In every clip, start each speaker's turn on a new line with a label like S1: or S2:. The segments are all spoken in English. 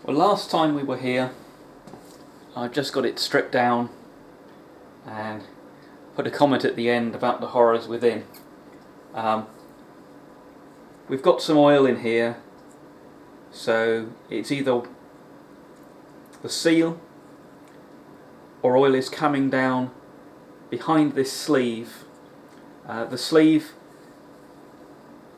S1: Well, last time we were here, I just got it stripped down and put a comment at the end about the horrors within. We've got some oil in here, so it's either the seal or oil is coming down behind this sleeve. The sleeve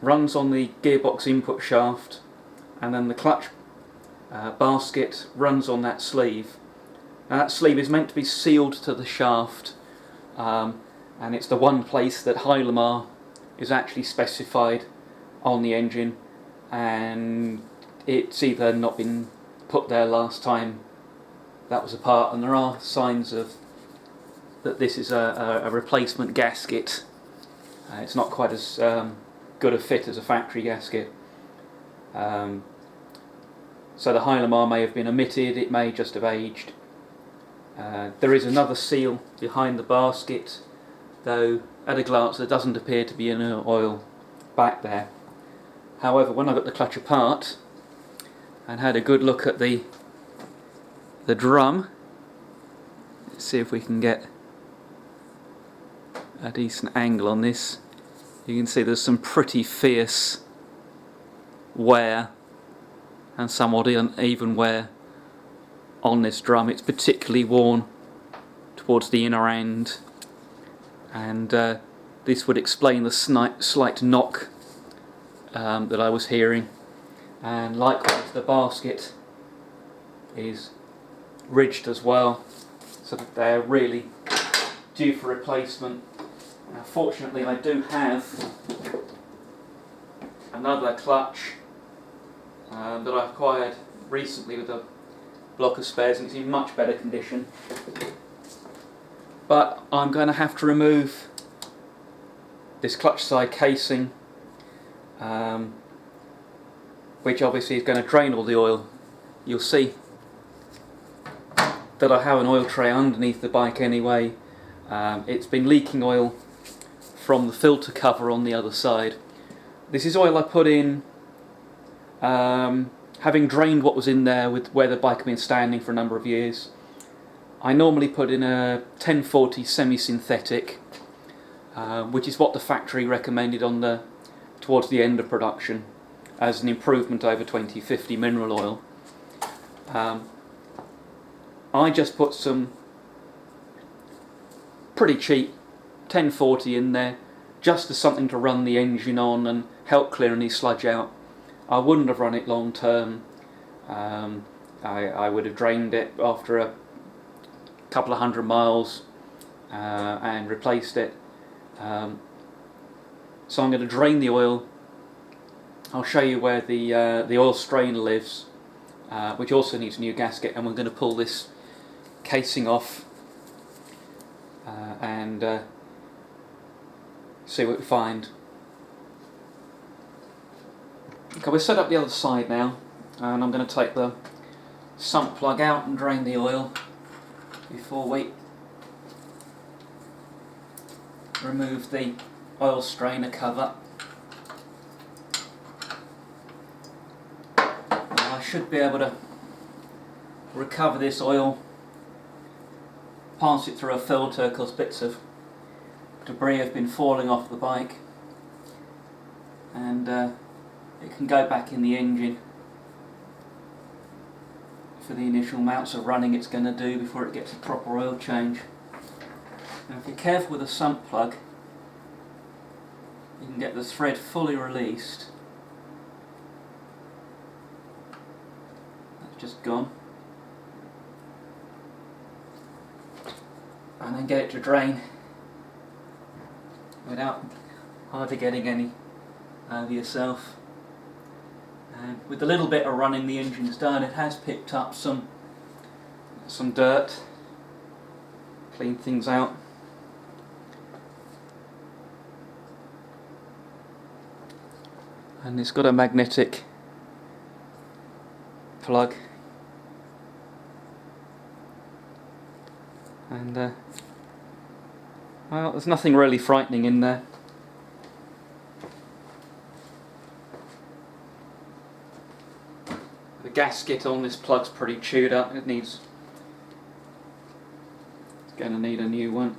S1: runs on the gearbox input shaft, and then the clutch basket runs on that sleeve. Now that sleeve is meant to be sealed to the shaft, and it's the one place that Hylamar is actually specified on the engine, and it's either not been put there last time that was apart, and there are signs of that this is a replacement gasket. It's not quite as good a fit as a factory gasket. So the Hylamar may have been omitted, it may just have aged. There is another seal behind the basket, though at a glance there doesn't appear to be any oil back there. However, when I got the clutch apart and had a good look at the drum, let's see if we can get a decent angle on this. You can see there's some pretty fierce wear and somewhat uneven wear on this drum. It's particularly worn towards the inner end, and this would explain the slight knock that I was hearing. And likewise the basket is ridged as well, so that they're really due for replacement. Now, fortunately I do have another clutch that I acquired recently with a block of spares, and it's in much better condition. But I'm going to have to remove this clutch side casing, which obviously is going to drain all the oil. You'll see that I have an oil tray underneath the bike anyway. It's been leaking oil from the filter cover on the other side. This is oil I put in having drained what was in there with where the bike had been standing for a number of years. I normally put in a 1040 semi-synthetic, which is what the factory recommended towards the end of production as an improvement over 2050 mineral oil. I just put some pretty cheap 1040 in there, just as something to run the engine on and help clear any sludge out. I wouldn't have run it long term. I would have drained it after a couple of 100 miles and replaced it. So I'm going to drain the oil. I'll show you where the oil strainer lives, which also needs a new gasket, and we're going to pull this casing off and see what we find. Okay, we're set up the other side now, and I'm going to take the sump plug out and drain the oil before we remove the oil strainer cover. Now I should be able to recover this oil, pass it through a filter, because bits of debris have been falling off the bike, and it can go back in the engine for the initial amounts of running it's going to do before it gets a proper oil change. Now if you're careful with a sump plug, you can get the thread fully released. That's just gone. And then get it to drain without hardly getting any over yourself. And with the little bit of running the engine's done, it has picked up some dirt, cleaned things out. And it's got a magnetic plug, and well, there's nothing really frightening in there. The gasket on this plug's pretty chewed up. It's going to need a new one.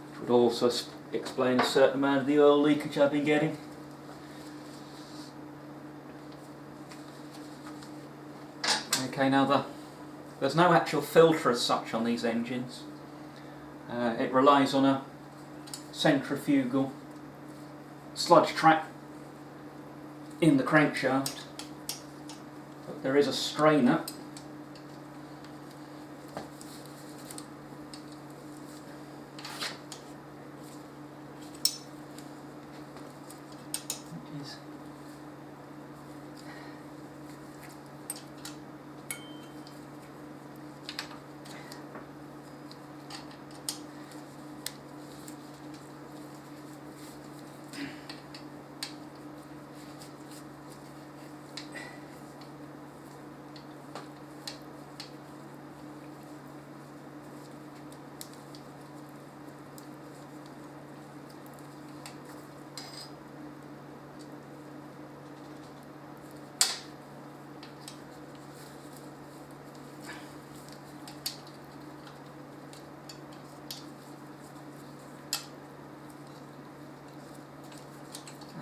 S1: Which would also explain a certain amount of the oil leakage I've been getting. Okay, now there's no actual filter as such on these engines. It relies on a centrifugal sludge trap in the crankshaft, but there is a strainer which is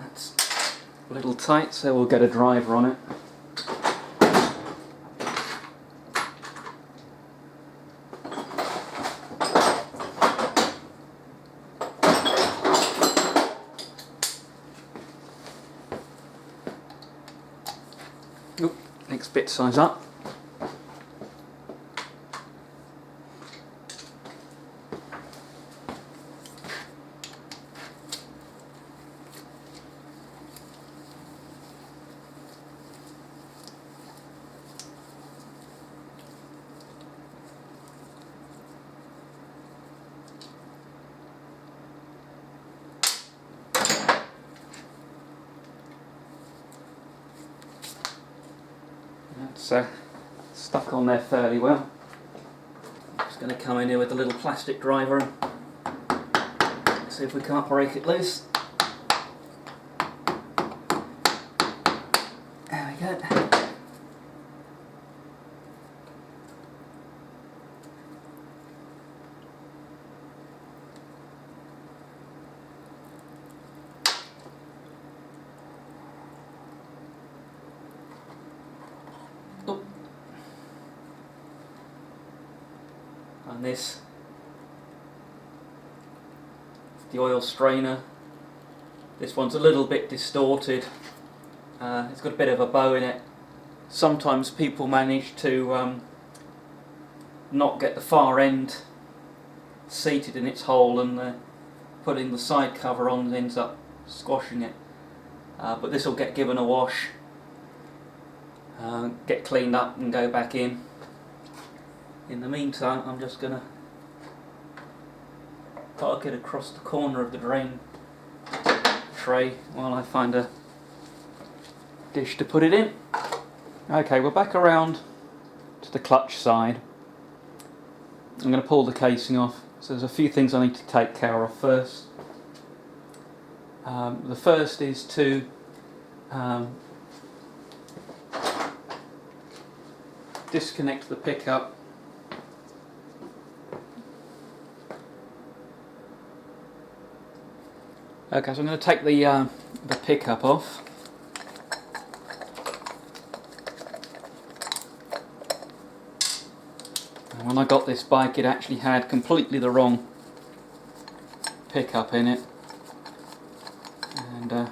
S1: that's a little tight, so we'll get a driver on it. Oop, next bit size up. That's stuck on there fairly well. Just going to come in here with a little plastic driver and see if we can't break it loose. There we go. And this is the oil strainer. This one's a little bit distorted. It's got a bit of a bow in it. Sometimes people manage to not get the far end seated in its hole, and putting the side cover on ends up squashing it. But this will get given a wash, get cleaned up and go back in. In the meantime, I'm just going to park it across the corner of the drain tray while I find a dish to put it in. Okay, we're back around to the clutch side. I'm going to pull the casing off, so there's a few things I need to take care of first. The first is to disconnect the pickup. Okay, so I'm going to take the pickup off. And when I got this bike, it actually had completely the wrong pickup in it, and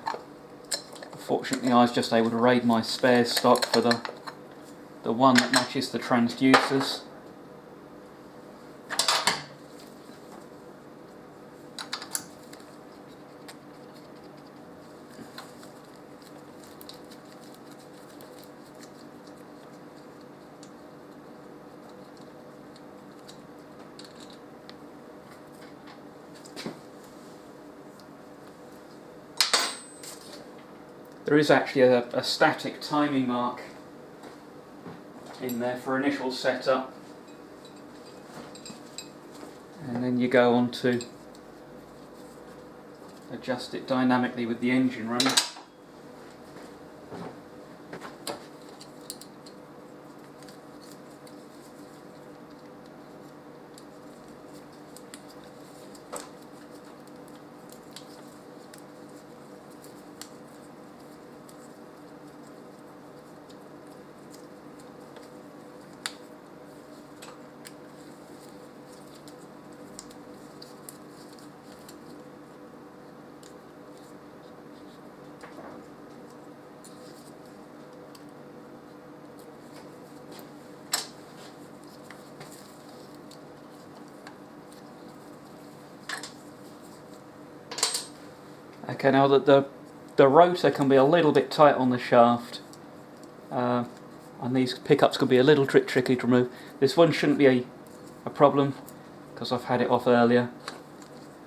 S1: unfortunately I was just able to raid my spares stock for the one that matches the transducers. There is actually a static timing mark in there for initial setup, and then you go on to adjust it dynamically with the engine running. Okay, now that the rotor can be a little bit tight on the shaft, and these pickups can be a little tricky to remove. This one shouldn't be a problem because I've had it off earlier.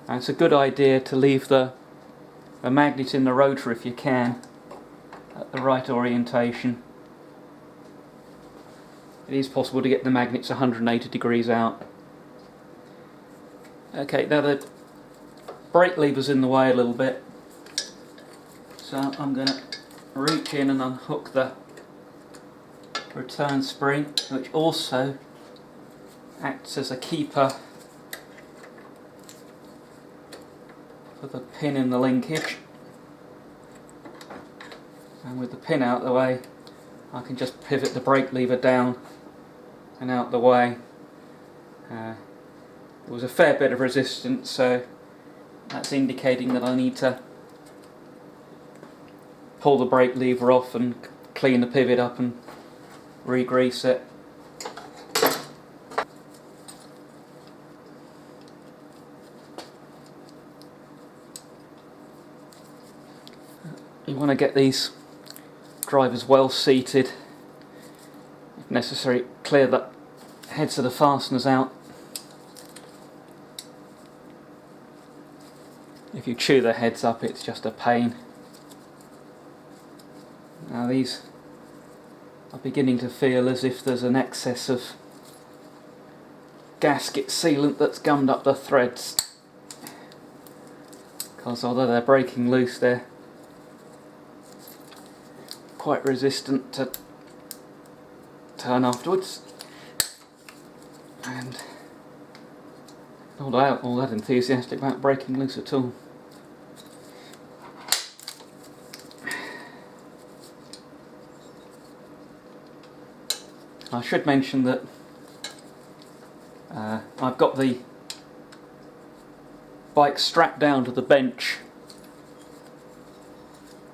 S1: And it's a good idea to leave the magnet in the rotor if you can, at the right orientation. It is possible to get the magnets 180 degrees out. Okay, now the brake lever's in the way a little bit, so I'm going to reach in and unhook the return spring, which also acts as a keeper for the pin in the linkage. And with the pin out the way, I can just pivot the brake lever down and out the way. There was a fair bit of resistance, so that's indicating that I need to pull the brake lever off and clean the pivot up and re-grease it. You want to get these drivers well seated. If necessary, clear the heads of the fasteners out. If you chew the heads up, it's just a pain. Now these are beginning to feel as if there's an excess of gasket sealant that's gummed up the threads, because although they're breaking loose, they're quite resistant to turn afterwards. And not all that enthusiastic about breaking loose at all. I should mention that I've got the bike strapped down to the bench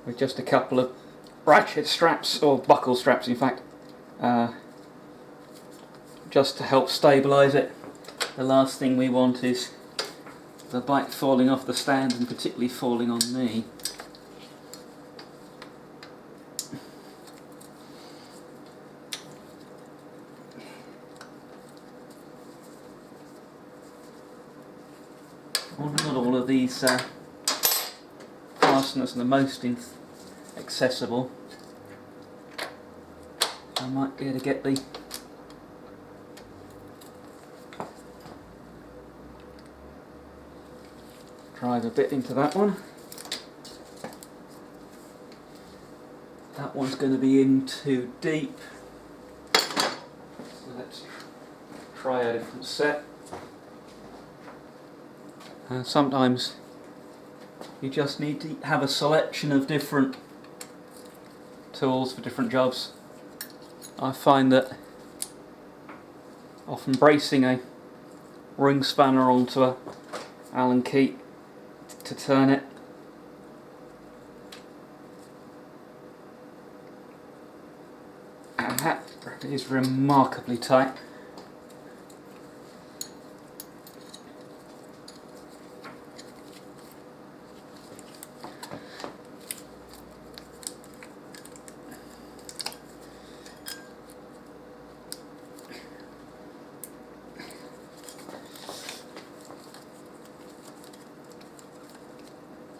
S1: with just a couple of ratchet straps, or buckle straps in fact, just to help stabilise it. The last thing we want is the bike falling off the stand, and particularly falling on me. Not all of these fasteners are the most accessible. I might be able to get the drive a bit into that one. That one's going to be in too deep, so let's try a different set. Sometimes you just need to have a selection of different tools for different jobs. I find that often bracing a ring spanner onto a Allen key to turn it and that is remarkably tight.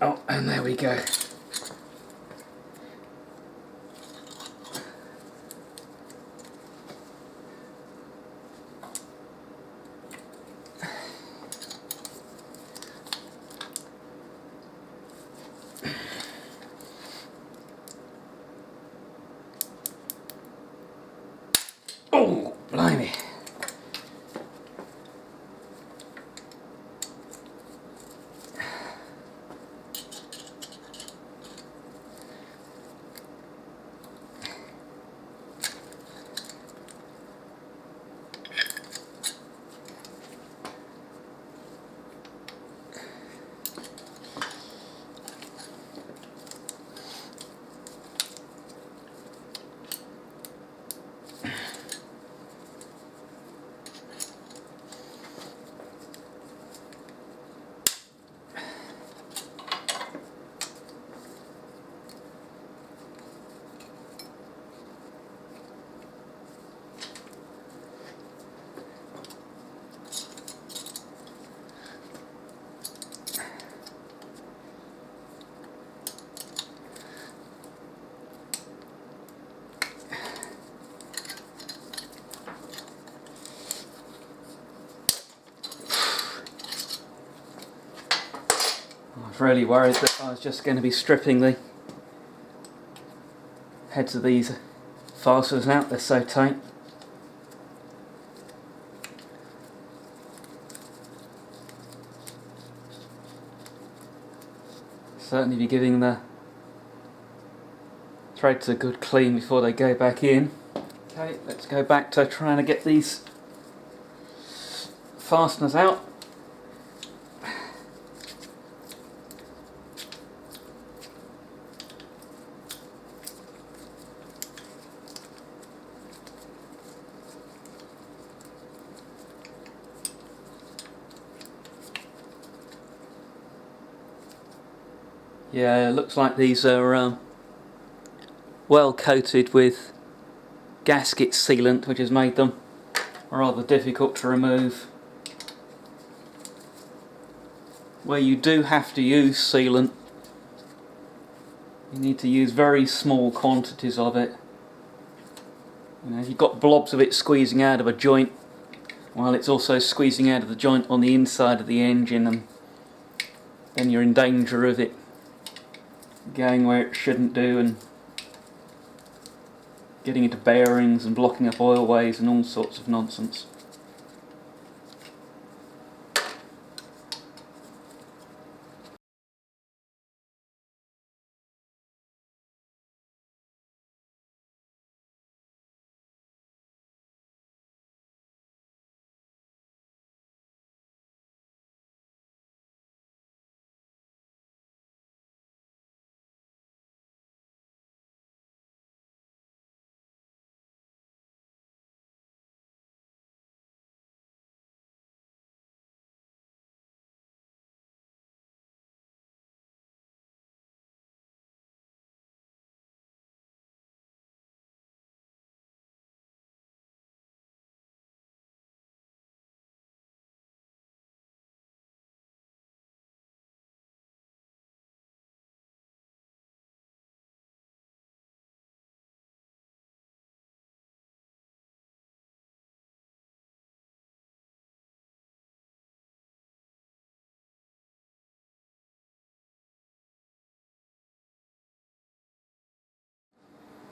S1: Oh, and there we go. Oh, blimey. was really worried that I was just going to be stripping the heads of these fasteners out, they're so tight. Certainly be giving the threads a good clean before they go back in. Okay, let's go back to trying to get these fasteners out. Yeah, it looks like these are well coated with gasket sealant, which has made them rather difficult to remove. Where you do have to use sealant, you need to use very small quantities of it. You know, if you've got blobs of it squeezing out of a joint, while it's also squeezing out of the joint on the inside of the engine, and then you're in danger of it going where it shouldn't do and getting into bearings and blocking up oilways and all sorts of nonsense.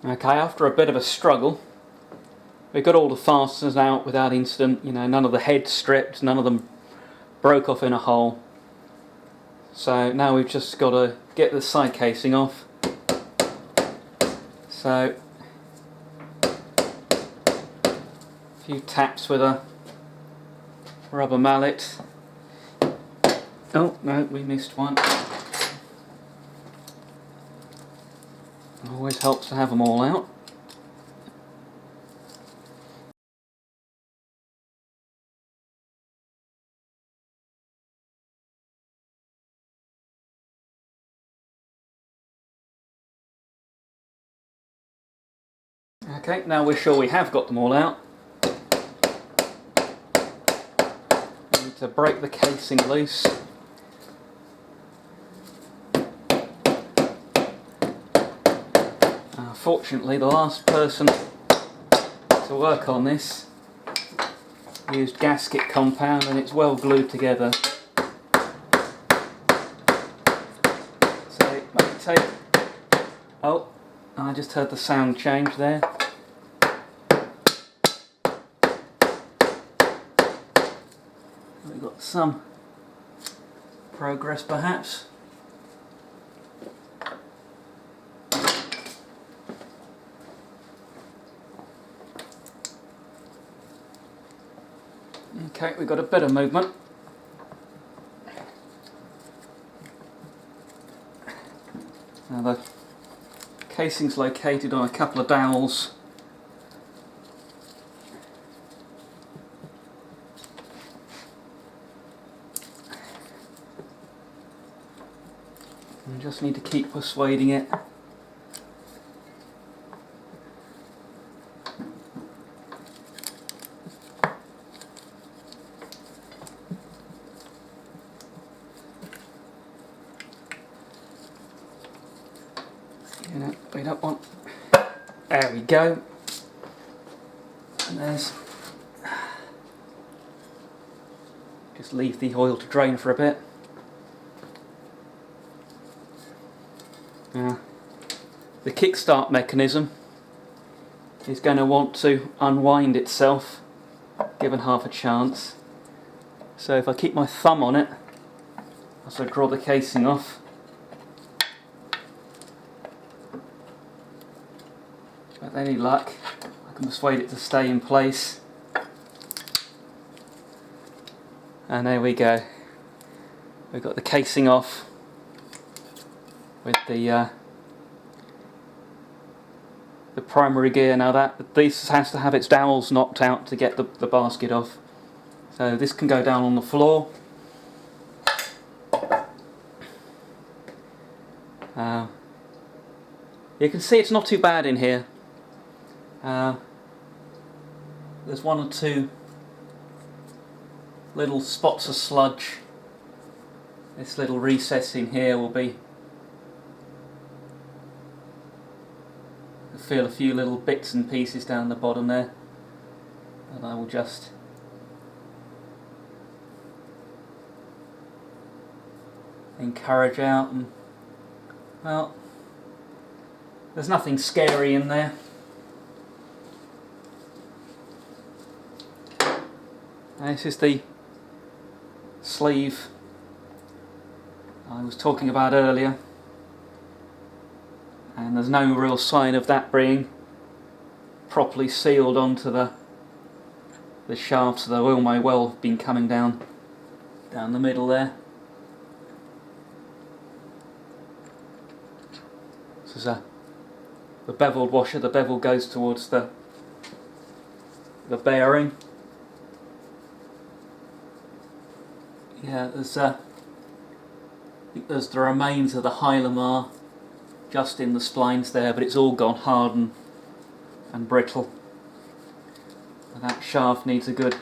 S1: Okay, after a bit of a struggle, we got all the fasteners out without incident. You know, none of the heads stripped, none of them broke off in a hole. So now we've just got to get the side casing off. So a few taps with a rubber mallet. Oh no, we missed one. Always helps to have them all out. Okay, now we're sure we have got them all out. We need to break the casing loose. Fortunately, the last person to work on this used gasket compound and it's well glued together. So it may take... Oh, I just heard the sound change there. We've got some progress perhaps. Okay, we've got a bit of movement. Now the casing's located on a couple of dowels. We just need to keep persuading it. You know, we don't want... There we go. And there's... Just leave the oil to drain for a bit. The kickstart mechanism is going to want to unwind itself given half a chance. So if I keep my thumb on it as I draw the casing off, with any luck I can persuade it to stay in place, and there we go. We've got the casing off with the primary gear. Now this has to have its dowels knocked out to get the basket off. So this can go down on the floor. You can see it's not too bad in here. There's one or two little spots of sludge. This little recess in here will be, feel a few little bits and pieces down the bottom there, and I will just encourage out, and well, there's nothing scary in there. This is the sleeve I was talking about earlier, and there's no real sign of that being properly sealed onto the shaft, so the oil may well have been coming down the middle there. This is the beveled washer. The bevel goes towards the bearing. Yeah, there's the remains of the Hylamar just in the splines there, but it's all gone hard and brittle. And that shaft needs a good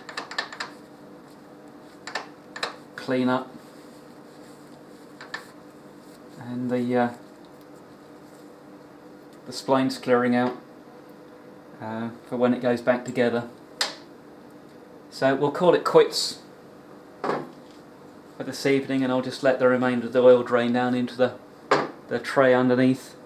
S1: clean up. And the spline's clearing out for when it goes back together. So we'll call it quits for this evening, and I'll just let the remainder of the oil drain down into the tray underneath.